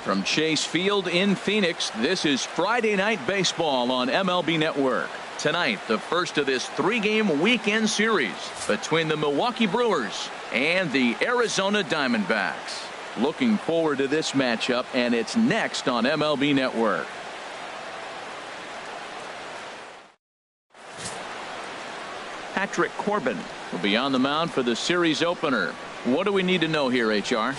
From Chase Field in Phoenix, this is Friday Night Baseball on MLB Network. Tonight, the first of this three-game weekend series between the Milwaukee Brewers and the Arizona Diamondbacks. Looking forward to this matchup, and it's next on MLB Network. Patrick Corbin will be on the mound for the series opener. What do we need to know here, HR?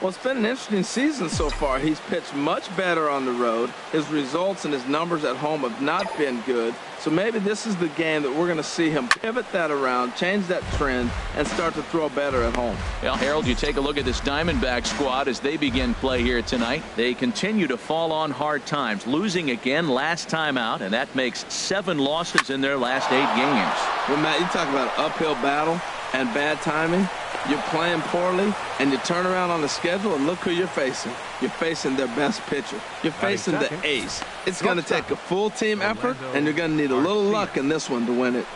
Well, it's been an interesting season so far. He's pitched much better on the road. His results and his numbers at home have not been good. So maybe this is the game that we're going to see him pivot that around, change that trend, and start to throw better at home. Well, Harold, you take a look at this Diamondback squad as they begin play here tonight. They continue to fall on hard times, losing again last time out, and that makes 7 losses in their last 8 games. Well, Matt, you talk about an uphill battle and bad timing. You're playing poorly, and you turn around on the schedule, and look who you're facing. You're facing their best pitcher. You're facing the ace. It's going to take a full team effort, and you're going to need a little luck in this one to win it.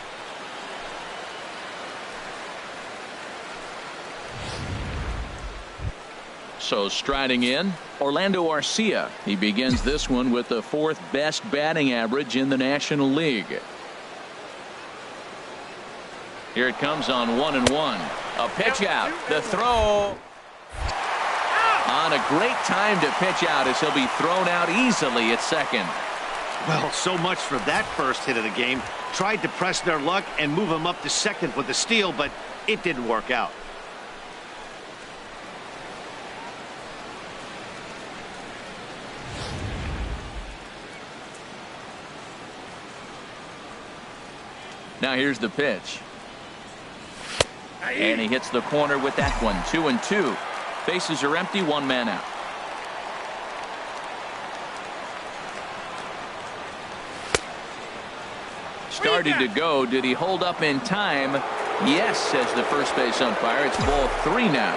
So striding in, Orlando Arcia. He begins this one with the 4th best batting average in the National League. Here it comes on 1-1. A pitch out. The throw. On a great time to pitch out as he'll be thrown out easily at second. Well, so much for that first hit of the game. Tried to press their luck and move him up to second with the steal, but it didn't work out. Now here's the pitch. And he hits the corner with that one. 2-2. Bases are empty. 1 man out. Started to go. Did he hold up in time? Yes, says the first base umpire. It's ball 3 now.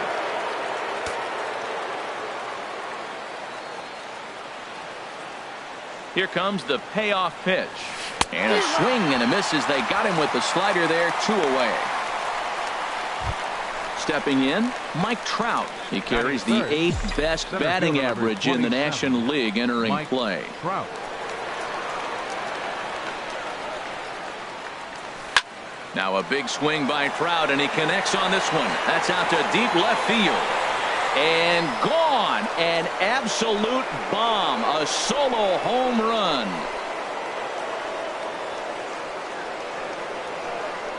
Here comes the payoff pitch. And a swing and a miss as they got him with the slider there. 2 away. Stepping in, Mike Trout. He carries the 8th best batting average in the National League entering play. Now a big swing by Trout, and he connects on this one. That's out to deep left field. And gone. An absolute bomb. A solo home run.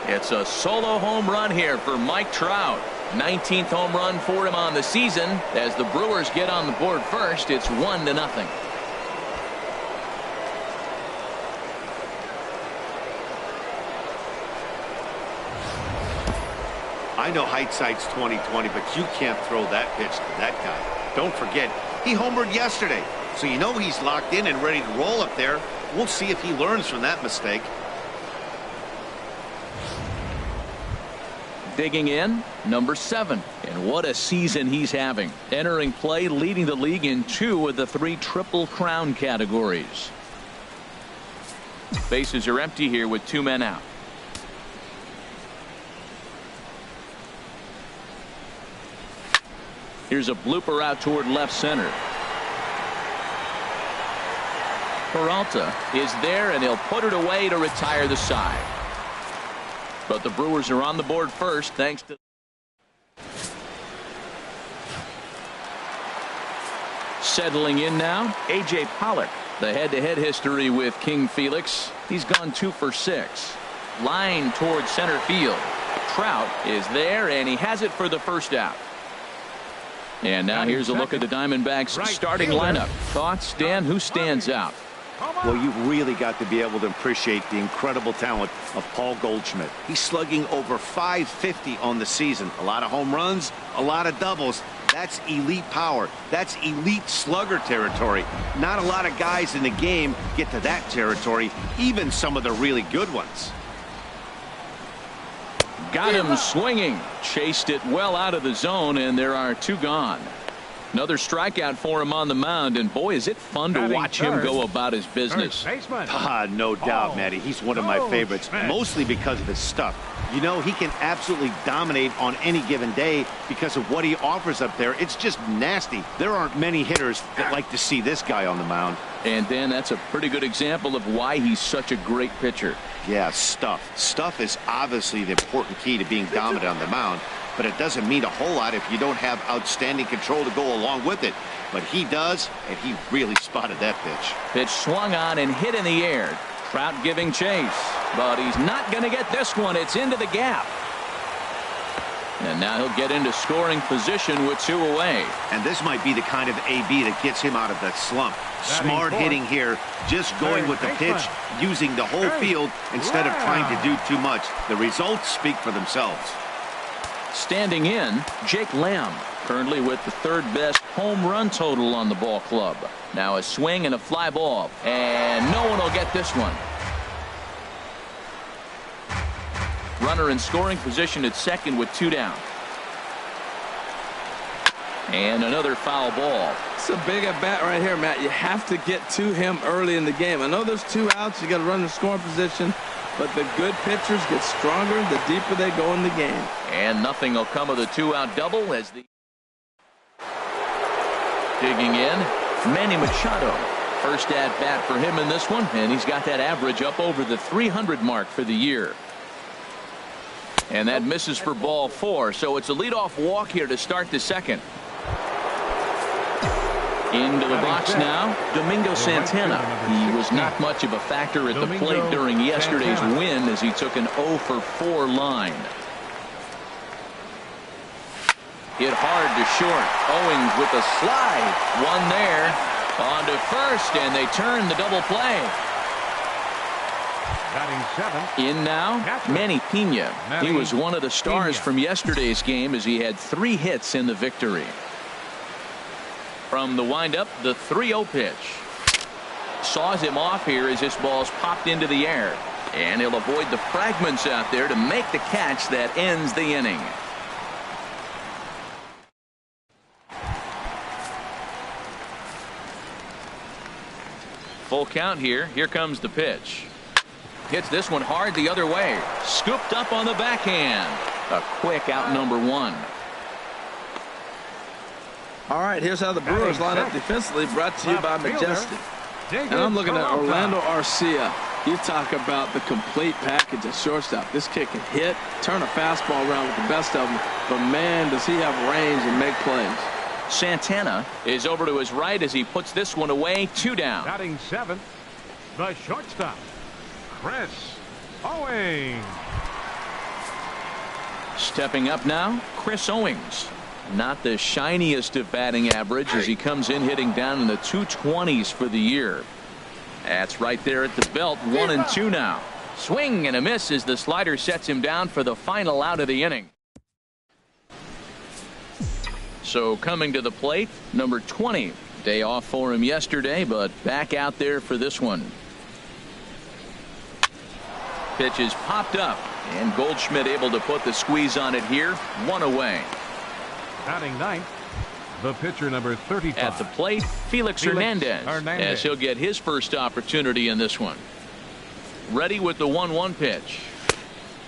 It's a solo home run here for Mike Trout. 19th home run for him on the season. As the Brewers get on the board first, it's 1-0. I know hindsight's 20/20, but you can't throw that pitch to that guy. Don't forget, he homered yesterday, so you know he's locked in and ready to roll up there. We'll see if he learns from that mistake. Digging in, number 7. And what a season he's having. Entering play, leading the league in 2 of the 3 Triple Crown categories. Bases are empty here with 2 men out. Here's a blooper out toward left center. Peralta is there, and he'll put it away to retire the side. But the Brewers are on the board first thanks to settling in now. A.J. Pollock. The head-to-head history with King Felix. He's gone 2 for 6. Line towards center field. Trout is there, and he has it for the first out. And now here's a look at the Diamondbacks starting lineup. Thoughts, Dan? Who stands out? Well, you've really got to be able to appreciate the incredible talent of Paul Goldschmidt. He's slugging over .550 on the season. A lot of home runs, a lot of doubles. That's elite power. That's elite slugger territory. Not a lot of guys in the game get to that territory, even some of the really good ones. Got him swinging. Chased it well out of the zone, and there are 2 gone. Another strikeout for him on the mound, and boy, is it fun to watch him go about his business. No doubt, Matty. He's one of my favorites, mostly because of his stuff. You know, he can absolutely dominate on any given day because of what he offers up there. It's just nasty. There aren't many hitters that like to see this guy on the mound. And then that's a pretty good example of why he's such a great pitcher. Yeah, stuff. Stuff is obviously the important key to being dominant on the mound, but it doesn't mean a whole lot if you don't have outstanding control to go along with it. But he does, and he really spotted that pitch. Pitch swung on and hit in the air. Trout giving chase, but he's not going to get this one. It's into the gap. And now he'll get into scoring position with 2 away. And this might be the kind of AB that gets him out of that slump. Smart hitting here, just going with the pitch, using the whole field instead of trying to do too much. The results speak for themselves. Standing in, Jake Lamb, currently with the 3rd best home run total on the ball club. Now a swing and a fly ball, and no one will get this one. Runner in scoring position at second with 2 down. And another foul ball. It's a big at bat right here, Matt. You have to get to him early in the game. I know there's 2 outs. You got to run in scoring position. But the good pitchers get stronger the deeper they go in the game. And nothing will come of the 2-out double as the digging in, Manny Machado. First at bat for him in this one, and he's got that average up over the 300 mark for the year. And that misses for ball 4, so it's a leadoff walk here to start the second. Into the box now, Domingo Santana. He was not much of a factor at the plate during yesterday's win as he took an 0 for 4 line. Hit hard to short. Owings with a slide. One there. On to first, and they turn the double play. In now, Manny Pena. He was one of the stars from yesterday's game as he had 3 hits in the victory. From the windup, the 3-0 pitch. Saws him off here as this ball's popped into the air. And he'll avoid the fragments out there to make the catch that ends the inning. Full count here. Here comes the pitch. Hits this one hard the other way. Scooped up on the backhand. A quick out number 1. All right, here's how the Brewers line up defensively, brought to you by Majestic. And I'm looking at Orlando Arcia. You talk about the complete package at shortstop. This kid can hit, turn a fastball around with the best of them, but man, does he have range and make plays. Santana is over to his right as he puts this one away. 2 down. Batting 7th, the shortstop, Chris Owings. Stepping up now, Chris Owings. Not the shiniest of batting average as he comes in hitting down in the 220s for the year. That's right there at the belt. 1 and 2 now. Swing and a miss as the slider sets him down for the final out of the inning. So coming to the plate, number 20. Day off for him yesterday, but back out there for this one. Pitch is popped up, and Goldschmidt able to put the squeeze on it here. 1 away. Batting 9th, the pitcher number 35. At the plate, Felix Hernandez, as he'll get his first opportunity in this one. Ready with the 1-1 pitch.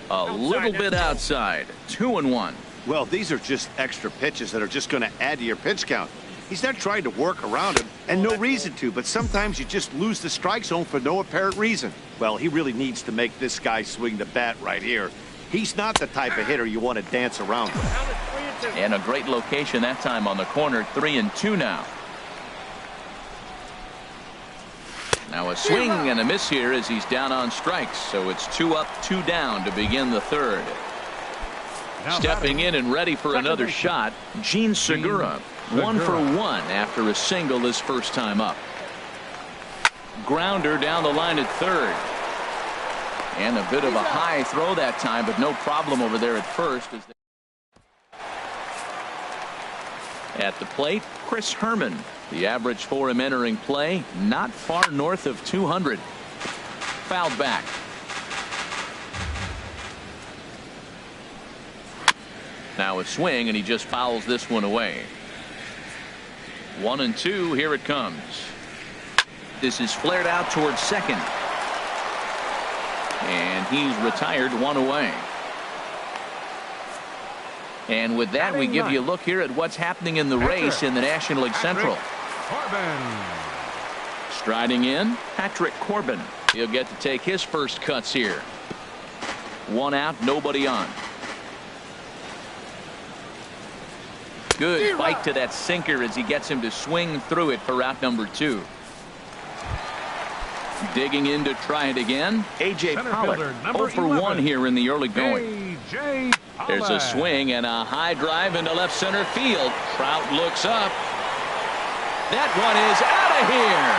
A little bit outside. 2-1. Well, these are just extra pitches that are just going to add to your pitch count. He's not trying to work around him, and no reason to, but sometimes you just lose the strike zone for no apparent reason. Well, he really needs to make this guy swing the bat right here. He's not the type of hitter you want to dance around with. And a great location that time on the corner. 3-2 now. Now a swing and a miss here as he's down on strikes. So it's 2 up, 2 down to begin the 3rd. Stepping in and ready for another shot, Gene Segura. 1 for 1 after a single his first time up. Grounder down the line at 3rd. And a bit of a high throw that time, but no problem over there at first. At the plate, Chris Herman. The average for him entering play, not far north of 200. Fouled back. Now a swing, and he just fouls this one away. 1-2. Here it comes. This is flared out towards second. And he's retired, one away. And with that, we give you a look here at what's happening in the race in the National League Central. Striding in, Patrick Corbin. He'll get to take his first cuts here. One out, nobody on. Good bite to that sinker as he gets him to swing through it for out number 2. Digging in to try it again. A.J. Pollock 0 for 1 here in the early going. There's a swing and a high drive into left center field. Trout looks up. That one is out of here.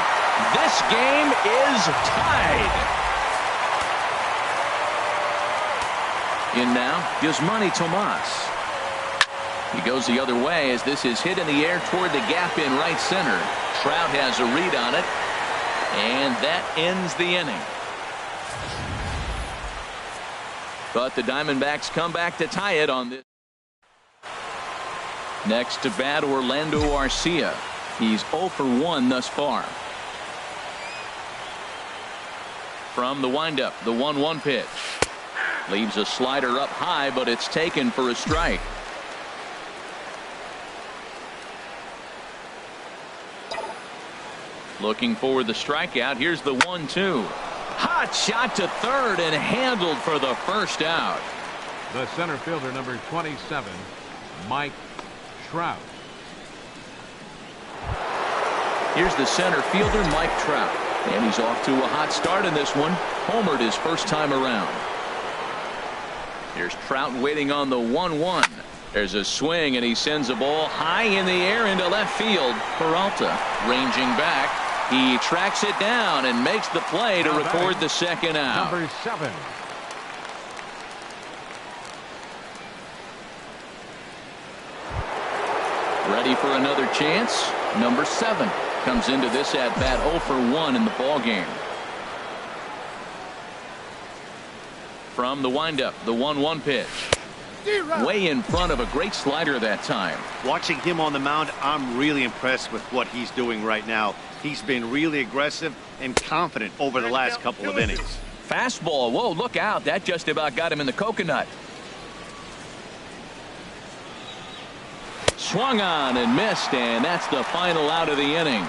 This game is tied. In now, Yasmani Tomas. He goes the other way as this is hit in the air toward the gap in right center. Trout has a read on it. And that ends the inning. But the Diamondbacks come back to tie it on this. Next to bat, Orlando Arcia. He's 0 for 1 thus far. From the windup, the 1-1 pitch. Leaves a slider up high, but it's taken for a strike. Looking for the strikeout. Here's the 1-2. Hot shot to third and handled for the first out. The center fielder, number 27, Mike Trout. Here's the center fielder, Mike Trout. And he's off to a hot start in this one. Homered his first time around. Here's Trout waiting on the 1-1. There's a swing and he sends a ball high in the air into left field. Peralta ranging back. He tracks it down and makes the play to record the second out. Number 7. Ready for another chance. Number 7 comes into this at bat 0 for 1 in the ball game. From the windup, the 1-1 pitch. Way in front of a great slider that time. Watching him on the mound, I'm really impressed with what he's doing right now. He's been really aggressive and confident over the last couple of innings. Fastball. Whoa, look out. That just about got him in the coconut. Swung on and missed, and that's the final out of the inning.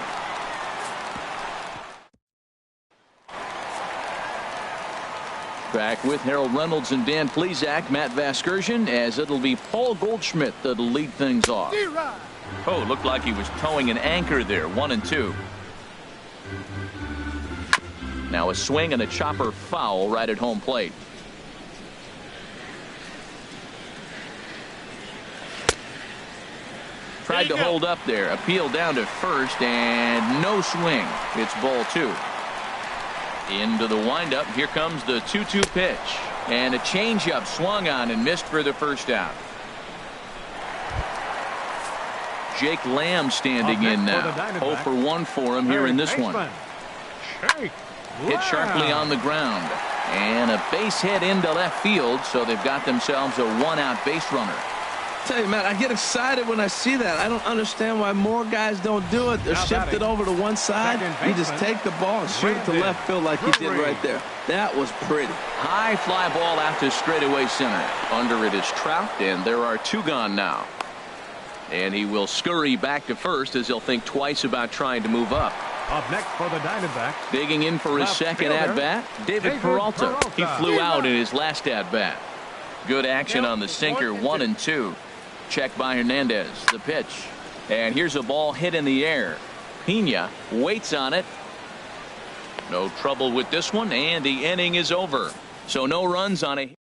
Back with Harold Reynolds and Dan Plesac, Matt Vasgersian, as it'll be Paul Goldschmidt that'll lead things off. Oh, looked like he was towing an anchor there. 1-2. Now a swing and a chopper foul right at home plate. Tried to hold up there. Appeal down to first and no swing. It's ball 2. Into the windup. Here comes the 2-2 pitch. And a changeup swung on and missed for the first out. Jake Lamb standing in now. 0 for 1 for him here in this one. Hit sharply on the ground. And a base hit into left field, so they've got themselves a 1-out base runner. Tell you, man, I get excited when I see that. I don't understand why more guys don't do it. They're shifted over to one side. You just take the ball and shoot it to left field like he did right there. That was pretty. High fly ball out to straightaway center. Under it is Trout, and there are 2 gone now. And he will scurry back to first as he'll think twice about trying to move up. Up next for the Diamondbacks. Digging in for his second at-bat, David Peralta. He flew out in his last at-bat. Good action on the sinker, 1-2. Check by Hernandez. The pitch. And here's a ball hit in the air. Pena waits on it. No trouble with this one, and the inning is over. So no runs on a.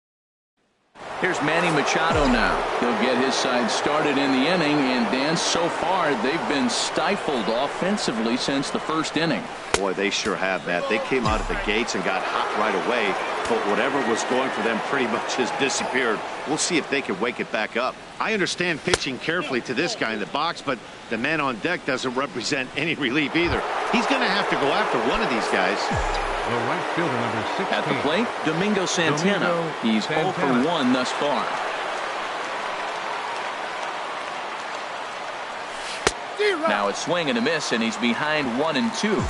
Here's Manny Machado now. He'll get his side started in the inning, and Dan, so far they've been stifled offensively since the first inning. Boy, they sure have, Matt. They came out of the gates and got hot right away, but whatever was going for them pretty much has disappeared. We'll see if they can wake it back up. I understand pitching carefully to this guy in the box, but the man on deck doesn't represent any relief either. He's going to have to go after one of these guys. The right fielder, number 16. At the plate, Domingo Santana. He's 0 for 1 thus far. Now it's swing and a miss, and he's behind 1-2.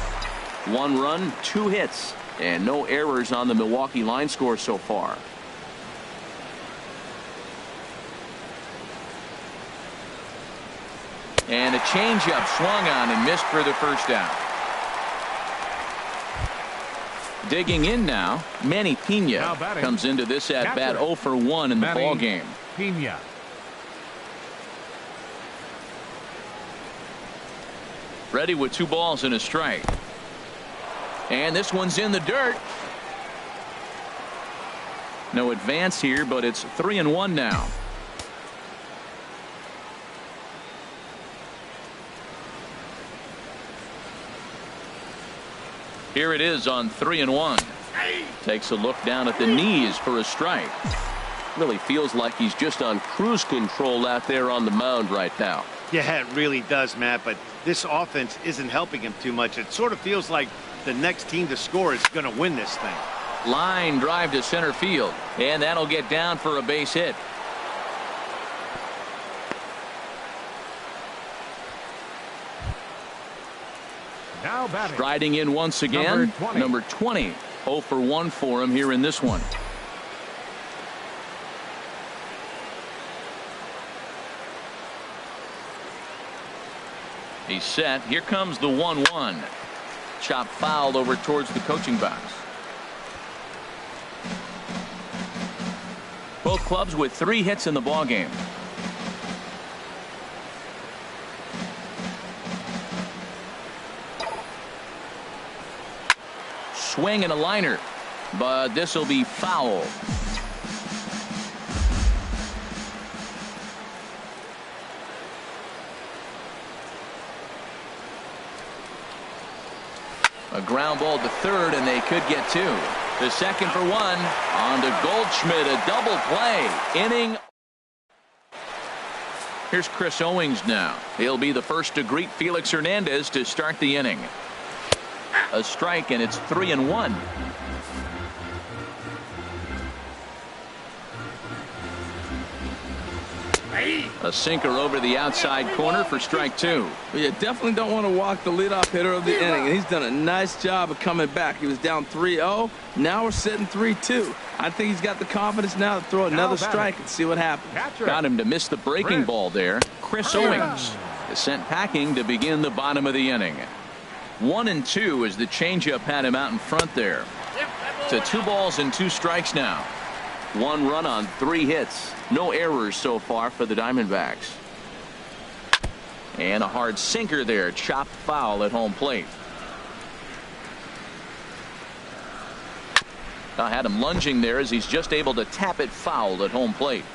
1 run, 2 hits, and no errors on the Milwaukee line score so far. And a changeup swung on and missed for the first out. Digging in now, Manny Pena comes into this at bat 0 for 1 in the ball game. Pena. Ready with 2 balls and a strike. And this one's in the dirt. No advance here, but it's 3-1 now. Here it is on 3-1. Takes a look down at the knees for a strike. Really feels like he's just on cruise control out there on the mound right now. Yeah, it really does, Matt, but this offense isn't helping him too much. It sort of feels like the next team to score is going to win this thing. Line drive to center field, and that'll get down for a base hit. Now batting. Striding in once again, number 20. 0 for 1 for him here in this one. He's set. Here comes the 1-1. Chop fouled over towards the coaching box. Both clubs with 3 hits in the ball game. Swing and a liner, but this will be foul. A ground ball to third, and they could get 2. The second for 1 on to Goldschmidt, a double play. Inning. Here's Chris Owings now. He'll be the first to greet Felix Hernandez to start the inning. A strike, and it's 3-1. A sinker over the outside corner for strike 2. Well, you definitely don't want to walk the leadoff hitter of the inning, and he's done a nice job of coming back. He was down 3-0. Now we're sitting 3-2. I think he's got the confidence now to throw another strike and see what happens. Got him to miss the breaking ball there. Chris Owings is sent packing to begin the bottom of the inning. 1-2 as the changeup had him out in front there. To 2 balls and 2 strikes now. 1 run on 3 hits. No errors so far for the Diamondbacks. And a hard sinker there. Chopped foul at home plate. I had him lunging there as he's just able to tap it foul at home plate.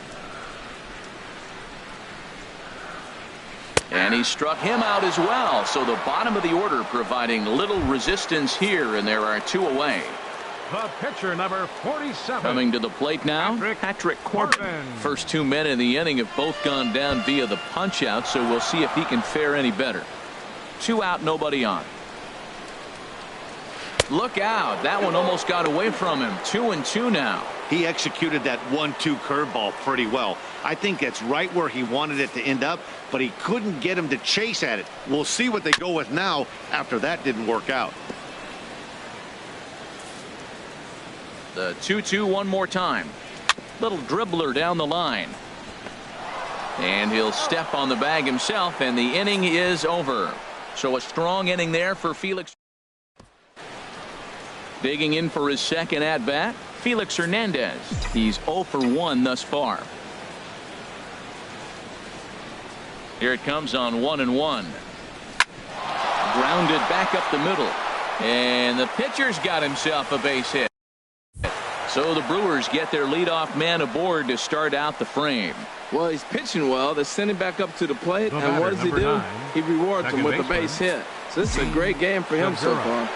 And he struck him out as well. So the bottom of the order providing little resistance here, and there are 2 away. The pitcher, number 47. Coming to the plate now, Patrick Corbin. First 2 men in the inning have both gone down via the punch out, so we'll see if he can fare any better. 2 out, nobody on. Look out. That one almost got away from him. 2-2 now. He executed that 1-2 curveball pretty well. I think it's right where he wanted it to end up, but he couldn't get him to chase at it. We'll see what they go with now after that didn't work out. The 2-2 one more time. Little dribbler down the line. And he'll step on the bag himself, and the inning is over. So a strong inning there for Felix. Digging in for his second at bat, Felix Hernandez. He's 0 for 1 thus far. Here it comes on 1-1. Grounded back up the middle. And the pitcher's got himself a base hit. So the Brewers get their leadoff man aboard to start out the frame. Well, he's pitching well. They send him back up to the plate, and what does he do? He rewards him with a base hit. So this is a great game for him so far.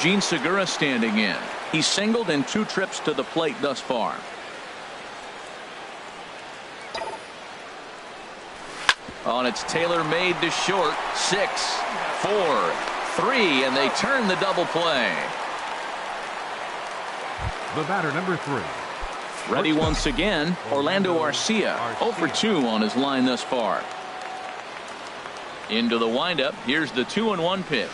Gene Segura standing in. He's singled in 2 trips to the plate thus far. Oh, and it's Taylor made to short. 6, 4, 3, and they turn the double play. The batter, number 3. Ready once again, Orlando Arcia. 0 for 2 on his line thus far. Into the windup. Here's the 2-1 pitch.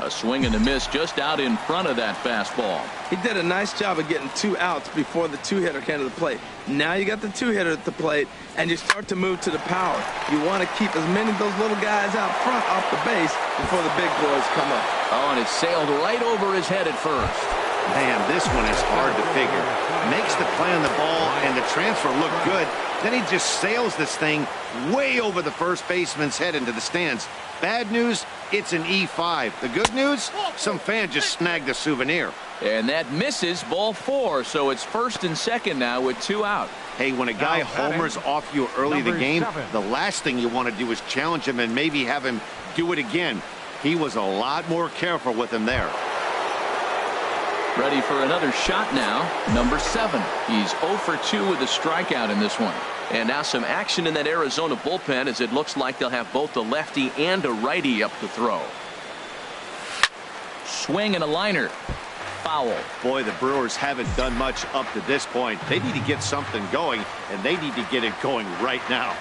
A swing and a miss just out in front of that fastball. He did a nice job of getting 2 outs before the 2-hitter came to the plate. Now you got the 2-hitter at the plate, and you start to move to the power. You want to keep as many of those little guys out front off the base before the big boys come up. Oh, and it sailed right over his head at first. Man, this one is hard to figure. Makes the play on the ball and the transfer look good. Then he just sails this thing way over the first baseman's head into the stands. Bad news, it's an E5. The good news, some fan just snagged a souvenir. And that misses, ball 4, so it's first and second now with 2 out. Hey, when a guy homers off you early in the game, the last thing you want to do is challenge him and maybe have him do it again. He was a lot more careful with him there. Ready for another shot now, number 7. He's 0 for 2 with a strikeout in this one. And now some action in that Arizona bullpen as it looks like they'll have both a lefty and a righty up to throw. Swing and a liner. Foul. Boy, the Brewers haven't done much up to this point. They need to get something going, and they need to get it going right now.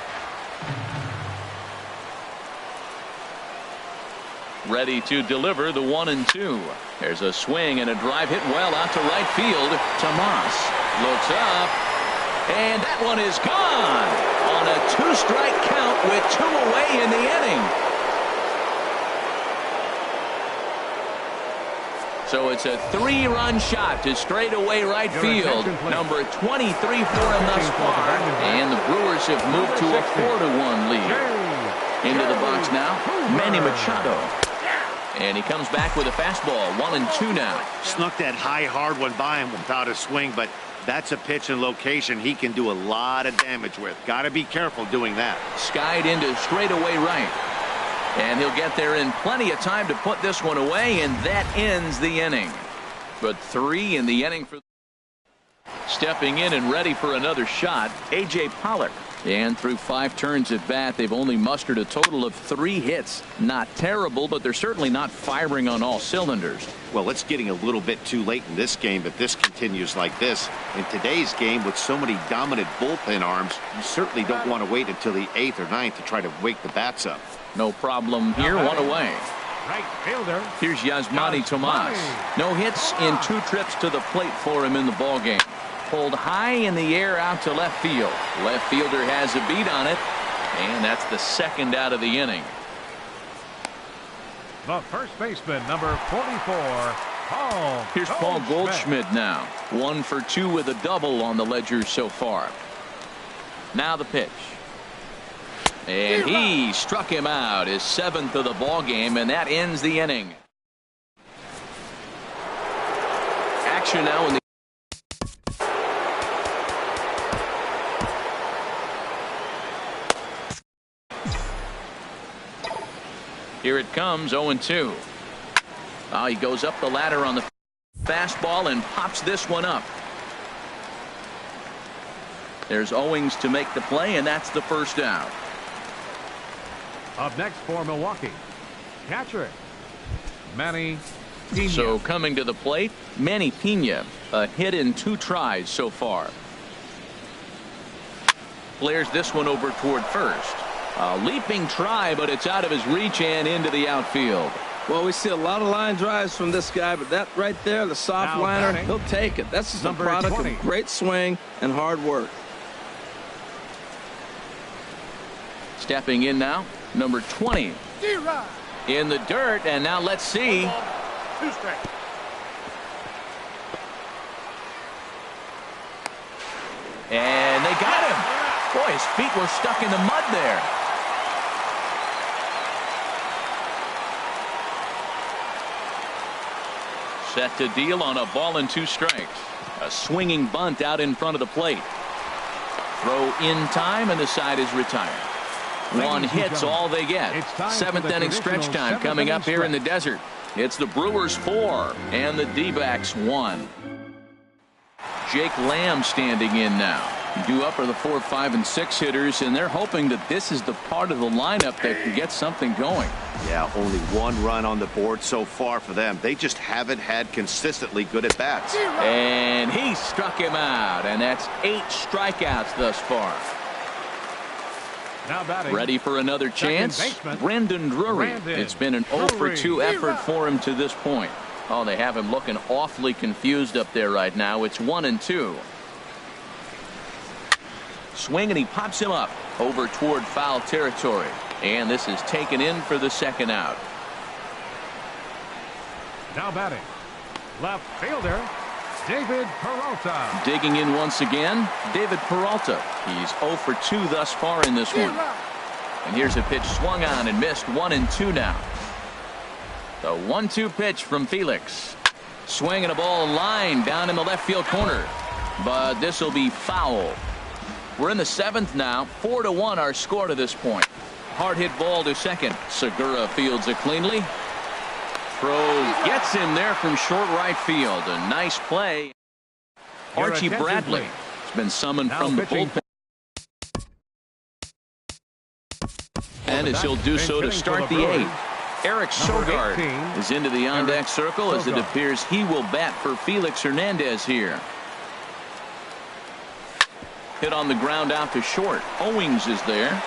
Ready to deliver the 1-2. There's a swing and a drive hit well out to right field. Tomas looks up, and that one is gone on a 2-strike count with 2 away in the inning. So it's a 3-run shot to straightaway right field. Number 23 for him thus far, and the Brewers have moved to a 4-1 lead. Into the box now, Manny Machado. And he comes back with a fastball, 1-2 now. Snuck that high, hard one by him without a swing, but that's a pitch and location he can do a lot of damage with. Got to be careful doing that. Skied into straightaway right. And he'll get there in plenty of time to put this one away, and that ends the inning. But 3 in the inning for. Stepping in and ready for another shot, A.J. Pollock. And through 5 turns at bat, they've only mustered a total of 3 hits. Not terrible, but they're certainly not firing on all cylinders. Well, it's getting a little bit too late in this game if this continues like this. In today's game, with so many dominant bullpen arms, you certainly don't want to wait until the 8th or 9th to try to wake the bats up. No problem here, 1 away. Right fielder. Here's Yasmani Tomas. No hits in 2 trips to the plate for him in the ballgame. Pulled high in the air out to left field. Left fielder has a beat on it, and that's the 2nd out of the inning. The first baseman, number 44, Paul. Here's Paul Goldschmidt now. 1 for 2 with a double on the ledger so far. Now the pitch. And he struck him out, his 7th of the ball game, and that ends the inning. Action now in the. Here it comes, 0-2. Oh, he goes up the ladder on the fastball and pops this one up. There's Owings to make the play, and that's the first out. Up next for Milwaukee, catcher Manny Pena. So coming to the plate, Manny Pena, a hit in 2 tries so far. Flares this one over toward first. A leaping try, but it's out of his reach and into the outfield. Well, we see a lot of line drives from this guy, but that right there, the soft liner, he'll take it. That's just a product of great swing and hard work. Stepping in now, number 20. In the dirt, and now let's see. 2 strikes. And they got him. Boy, his feet were stuck in the mud there. Set to deal on a ball and 2 strikes. A swinging bunt out in front of the plate. Throw in time, and the side is retired. 1 hit's all they get. 7th inning stretch time coming up here in the desert. It's the Brewers 4 and the D-backs 1. Jake Lamb standing in now. Due up are the 4, 5, and 6 hitters, and they're hoping that this is the part of the lineup that can get something going. Yeah, only 1 run on the board so far for them. They just haven't had consistently good at bats. And he struck him out, and that's 8 strikeouts thus far. Now batting. Ready for another chance. Brandon Drury. It's been an 0 for 2 effort for him to this point. Oh, they have him looking awfully confused up there right now. It's 1-2. Swing, and he pops him up over toward foul territory. And this is taken in for the second out. Now batting. Left fielder, David Peralta. Digging in once again, David Peralta. He's 0 for 2 thus far in this one. And here's a pitch swung on and missed. 1-2 now. The 1-2 pitch from Felix. Swing and a ball line down in the left field corner. But this will be foul. We're in the 7th now. 4-1 our score to this point. Hard hit ball to second. Segura fields it cleanly. Throw gets him there from short right field. A nice play. Archie Bradley has been summoned from the bullpen. And as he'll do so to start the 8th. Eric Sogard is into the on-deck circle as it appears he will bat for Felix Hernandez here. Hit on the ground out to short. Owings is there.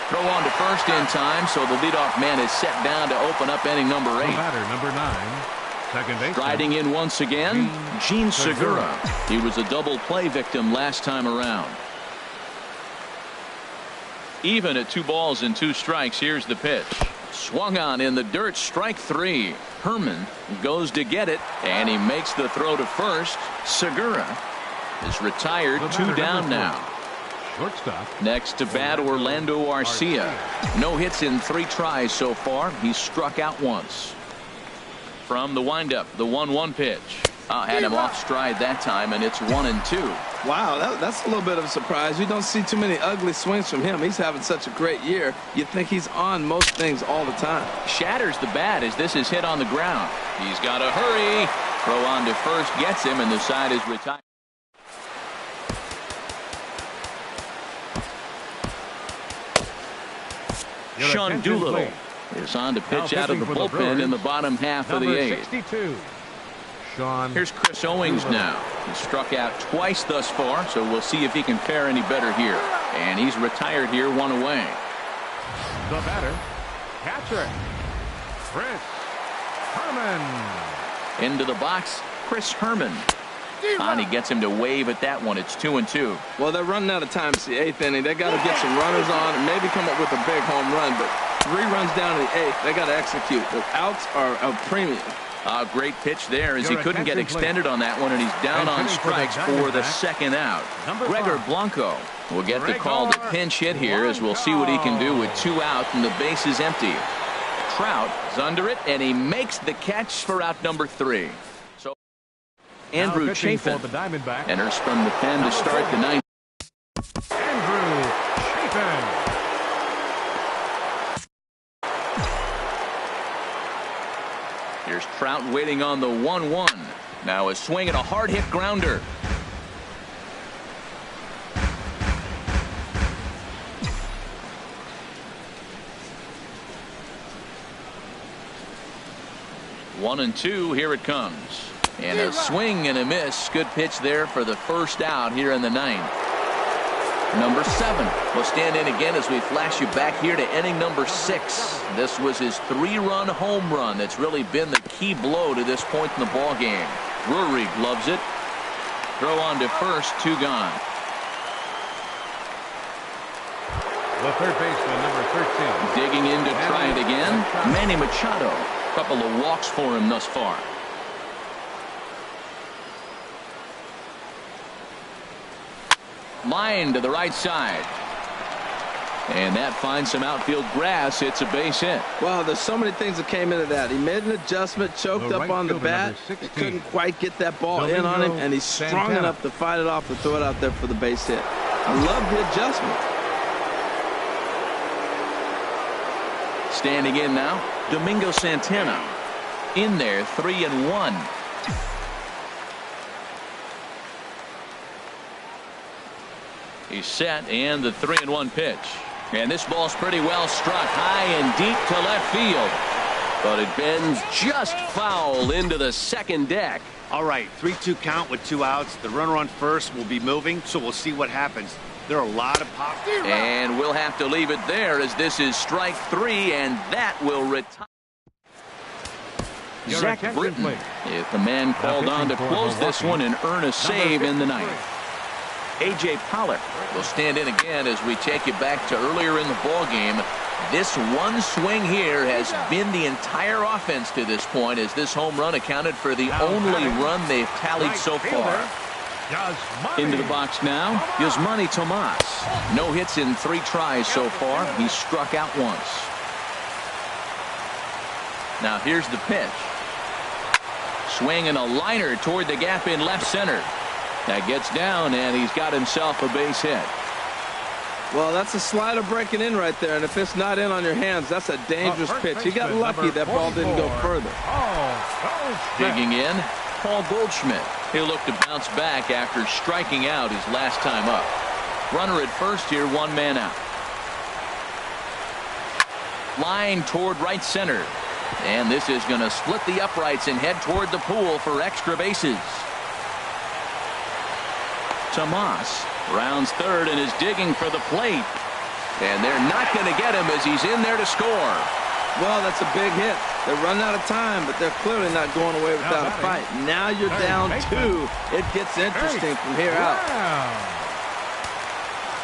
Throw on to first in time, so the leadoff man is set down to open up inning number 8. Batter number 9, second base. Striding in once again, Gene Segura. He was a double play victim last time around. Even at 2 balls and 2 strikes. Here's the pitch. Swung on in the dirt, strike 3. Herman goes to get it, and he makes the throw to first. Segura is retired. 2 down now. Shortstop. Next to bat, Orlando Arcia. No hits in 3 tries so far. He's struck out once. From the windup, the 1-1 pitch. Had him off stride that time, and it's 1-2. Wow, that's a little bit of a surprise. You don't see too many ugly swings from him. He's having such a great year. You think he's on most things all the time. Shatters the bat as this is hit on the ground. He's got to hurry. Throw on to first gets him, and the side is retired. Sean Doolittle is on to pitch out of the bullpen in the bottom half of the 8th. 62. Sean. Here's Chris Owings now. He's struck out twice thus far, so we'll see if he can fare any better here. And he's retired here, 1 away. The batter, catcher, Chris Herman. Into the box, Chris Herman. And he gets him to wave at that one. It's 2-2. Well, they're running out of time. It's the 8th inning. They got to get some runners on and maybe come up with a big home run. But 3 runs down in the 8th. They got to execute. The outs are a premium. Great pitch there as he couldn't get extended on that one, and he's down on strikes for the second out. Gregor Blanco will get the call to pinch hit here as we'll see what he can do with 2 out and the base is empty. Trout is under it, and he makes the catch for out number 3. So Andrew Chafin enters from the pen to start the 9th. Andrew Chafin. Here's Trout waiting on the 1-1. Now a swing and a hard hit grounder. One and 2. Here it comes. And a swing and a miss. Good pitch there for the first out here in the 9th. Number 7 will stand in again as we flash you back here to inning number 6. This was his 3-run home run that's really been the key blow to this point in the ball game. Drury gloves it. Throw on to first, 2 gone. The third baseman, number 13. Digging in to try it again, Manny Machado. A couple of walks for him thus far. Line to the right side. And that finds some outfield grass. It's a base hit. Wow, there's so many things that came into that. He made an adjustment, choked up on the bat. He couldn't quite get that ball in on him, and he's strong enough to fight it off and throw it out there for the base hit. I love the adjustment. Standing in now, Domingo Santana. In there, 3-1. He's set, and the 3-1 pitch. And this ball's pretty well struck high and deep to left field. But it bends just foul into the second deck. All right, 3-2 count with 2 outs. The runner on first will be moving, so we'll see what happens. There are a lot of pop. And we'll have to leave it there as this is strike 3, and that will retire. Zach Britton is the man called on to close this one and earn a save in the ninth. A.J. Pollock will stand in again as we take you back to earlier in the ball game. This one swing here has been the entire offense to this point, as this home run accounted for the only run they've tallied so far. Into the box now, Yasmani Tomas. No hits in 3 tries so far. He's struck out once. Now here's the pitch. Swing and a liner toward the gap in left center. That gets down, and he's got himself a base hit. Well, that's a slider breaking in right there, and if it's not in on your hands, that's a dangerous pitch. He got lucky that ball didn't go further. Digging in, Paul Goldschmidt. He'll look to bounce back after striking out his last time up. Runner at first here, 1 man out. Line toward right center. And this is going to split the uprights and head toward the pool for extra bases. Tomas rounds third and is digging for the plate. And they're not going to get him as he's in there to score. Well, that's a big hit. They're running out of time, but they're clearly not going away without a fight. Now you're down 2. It gets interesting from here out.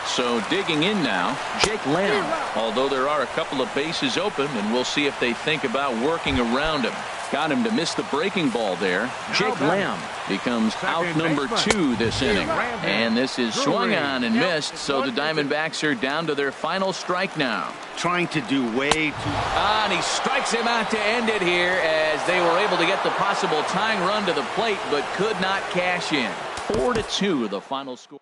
So digging in now, Jake Lamb. Although there are a couple of bases open, and we'll see if they think about working around him. Got him to miss the breaking ball there. Jake Lamb becomes out number 2 this inning. And this is swung on and missed, so the Diamondbacks are down to their final strike now. Trying to do way too. And he strikes him out to end it here, as they were able to get the possible tying run to the plate, but could not cash in. 4-2 the final score.